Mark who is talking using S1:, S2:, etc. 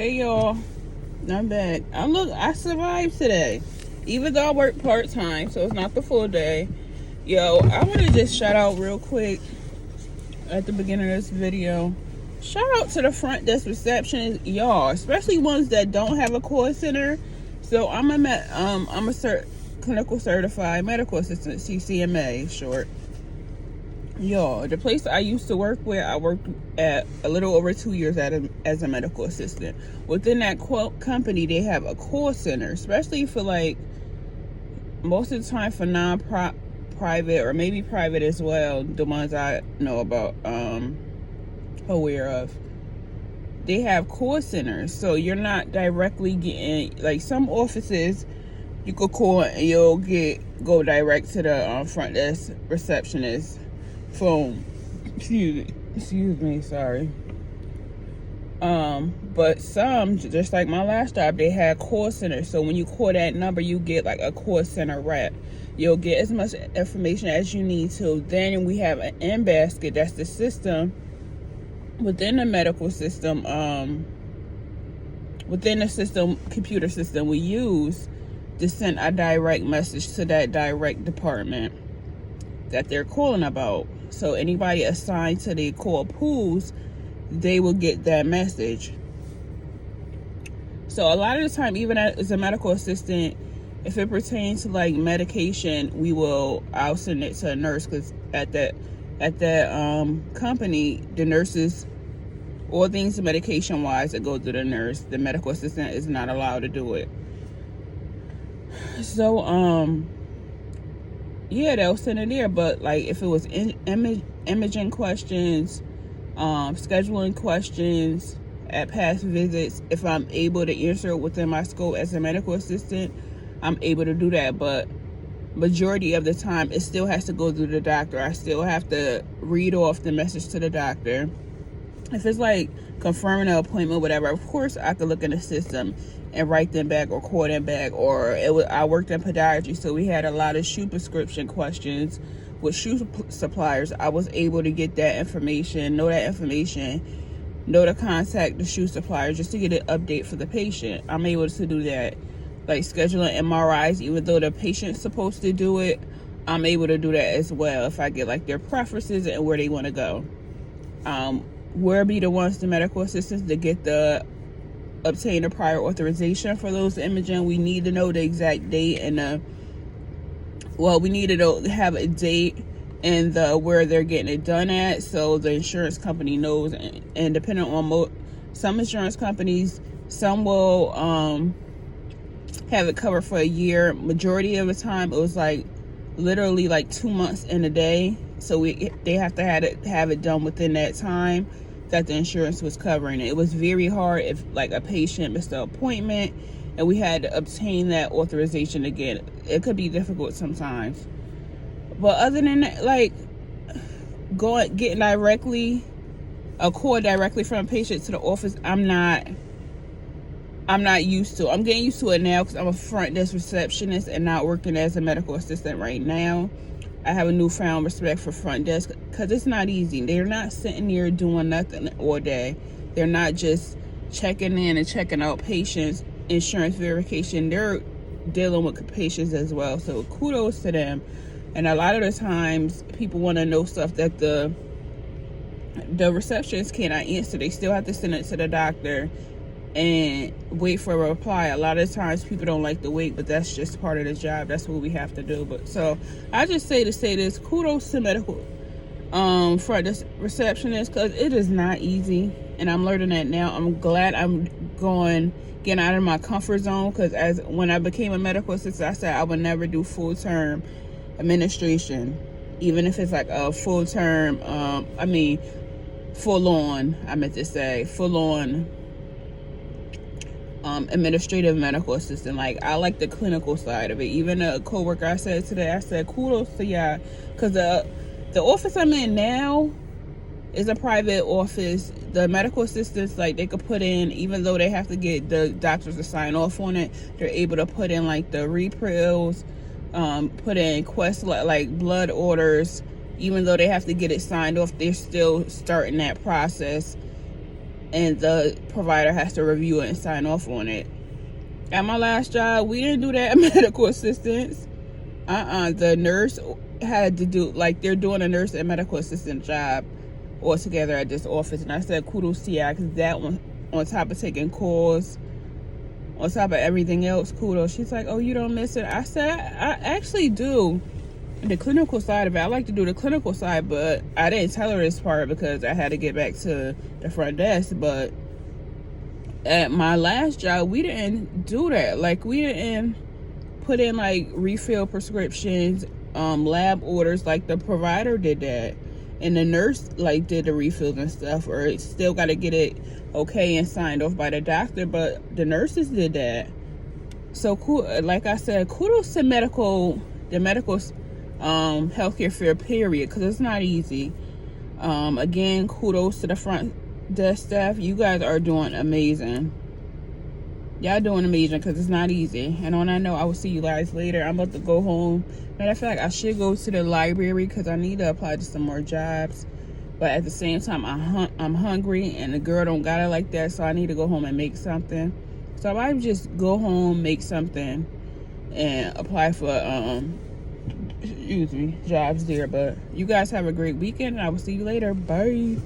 S1: Hey y'all, I'm back. I survived today. Even though I work part-time, so it's not the full day. Yo, I want to just shout out real quick at the beginning of this video. Shout out to the front desk receptionist, y'all, especially ones that don't have a call center. So I'm a clinical certified medical assistant, CCMA short. Y'all, the place I used to work with, I worked at a little over 2 years as a medical assistant. Within that company, they have a call center, especially for like most of the time for non-private or maybe private as well. The ones I know about, aware of. They have call centers, so you're not directly getting like some offices. You could call and you'll go direct to the front desk receptionist phone. Excuse me, sorry. But some, just like my last job, they had call centers. So when you call that number, you get like a call center rep. You'll get as much information as you need to. Then we have an in-basket. That's the system within the medical system. Within the system, computer system we use to send a direct message to that direct department that they're calling about. So anybody assigned to the call pools, they will get that message. So a lot of the time, even as a medical assistant, if it pertains to like medication, I'll send it to a nurse, because at that company, the nurses, all things medication wise, it goes to the nurse. The medical assistant is not allowed to do it. So yeah, they'll send it there. But like if it was imaging questions, scheduling questions at past visits, if I'm able to answer it within my scope as a medical assistant, I'm able to do that. But majority of the time, it still has to go through the doctor. I still have to read off the message to the doctor. If it's like confirming an appointment, whatever, of course I could look in the system and write them back or call them back. Or I worked in podiatry, so we had a lot of shoe prescription questions with shoe suppliers. I was able to get that information, know to contact the shoe supplier just to get an update for the patient. I'm able to do that. Like scheduling MRIs, even though the patient's supposed to do it, I'm able to do that as well if I get like their preferences and where they want to go. We'll be the ones, the medical assistants, to obtain a prior authorization for those imaging. We need to know the exact date and we need to have a date and where they're getting it done at, so the insurance company knows. And depending on some insurance companies, some will have it covered for a year. Majority of the time, it was like literally like 2 months in a day. So they have to have it done within that time that the insurance was covering it. It was very hard if like a patient missed an appointment and we had to obtain that authorization again. It could be difficult sometimes. But other than that, like getting a call directly from a patient to the office, I'm not used to. I'm getting used to it now because I'm a front desk receptionist and not working as a medical assistant right now. I have a newfound respect for front desk because it's not easy. They're not sitting there doing nothing all day. They're not just checking in and checking out patients, insurance verification. They're dealing with patients as well. So kudos to them. And a lot of the times, people want to know stuff that the receptionist cannot answer. They still have to send it to the doctor and wait for a reply. A lot of times people don't like to wait, but that's just part of the job. That's what we have to do. But so I just say this, kudos to medical front desk receptionist, because it is not easy, and I'm learning that now. I'm glad I'm getting out of my comfort zone, because when I became a medical assistant, I said I would never do full-term administration, even if it's like a full-term full-on administrative medical assistant. Like, I like the clinical side of it. Even a coworker I said today, I said kudos to y'all, because the office I'm in now is a private office. The medical assistants, like, they could put in, even though they have to get the doctors to sign off on it, they're able to put in like the reprills, put in requests like blood orders. Even though they have to get it signed off, they're still starting that process and the provider has to review it and sign off on it. At my last job, we didn't do that. Medical assistants. The nurse had to do, like, they're doing a nurse and medical assistant job all together at this office. And I said, kudos to you, because that one, on top of taking calls, on top of everything else, kudos. She's like, oh, you don't miss it? I said, I actually do. The clinical side of it, I like to do the clinical side, but I didn't tell her this part because I had to get back to the front desk. But at my last job, we didn't do that. Like, we didn't put in, like, refill prescriptions, lab orders. Like, the provider did that, and the nurse, like, did the refills and stuff, or it still got to get it okay and signed off by the doctor, but the nurses did that. So, cool. Like I said, kudos to the medical healthcare field, period, because it's not easy. Again, kudos to the front desk staff. You guys are doing amazing. Y'all doing amazing, because it's not easy. And on that note, I will see you guys later. I'm about to go home. Matter of fact, I should go to the library because I need to apply to some more jobs. But at the same time, I'm hungry, and the girl don't got it like that, so I need to go home and make something. So I might just go home, make something, and apply for jobs there. But you guys have a great weekend, and I will see you later. Bye.